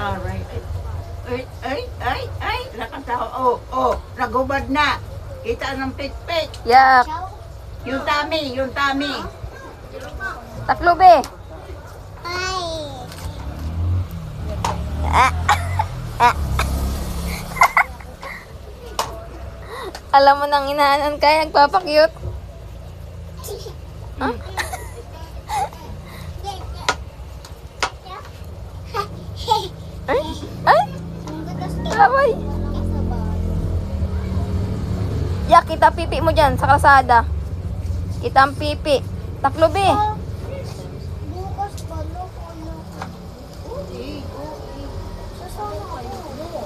Aray. Ay. Lakas ako. Oh. Nagubad na. Kita ng pit-pit. Yak. Yung tummy. Taklobe. Alam mo nang inaanan kaya nagpapakyut. Huh? Ay! Away! Yak, kita pipi mo dyan sa kalsada. Kita ang pipi. Taklobe. Bukas pa,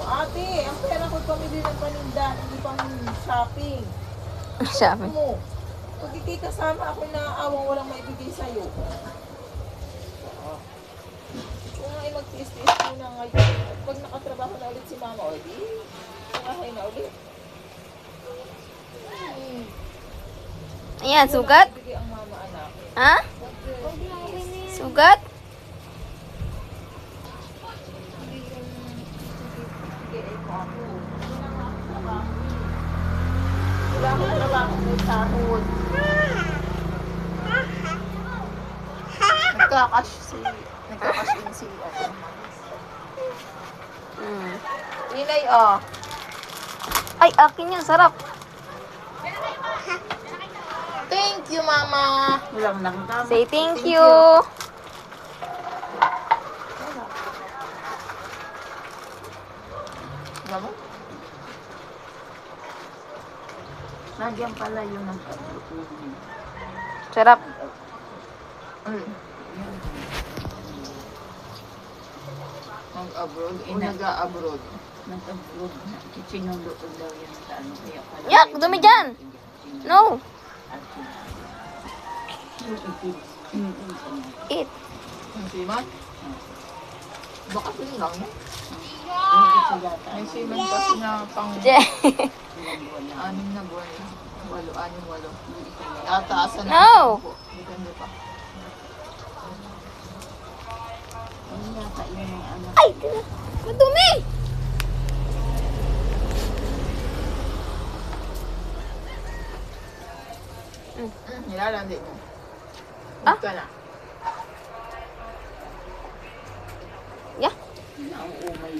Ate, ang pera ko pamili ng paninda, hindi pang shopping. Sabi. Mo, pag hindi kasama ako na awang walang maibigay sa'yo. Kung nga ay magtiis-tiis muna ngayon, at pag nakatrabaho na ulit si mama, o di, nangahay na ulit. Ayan, sugat? Bigay ang mama anak. Ha? Sugat? Wala akong trabaho may sahod. Nagkakash in si ako. Inay, oh. Ay, akin yan. Sarap. Thank you, mama. Walang langgam. Say thank you. Diba mo? Nandiyan pala yung ng Sarap. Mag-abroad, nag-a-abroad. nag-upload na. Sinundo daw yan sa ano. Kaya pala. Yak, dumi dyan. No. Eat. Ang siman? Baka pili lang yan. May siman kasi na pang Je. 6 na buwan. 8. Tataasan na. No. Depende pa. Ano yata yun yung ano. Ay, madumi. Nilalandi mo. Ah? Huwag ka na. Yeah. Nauumay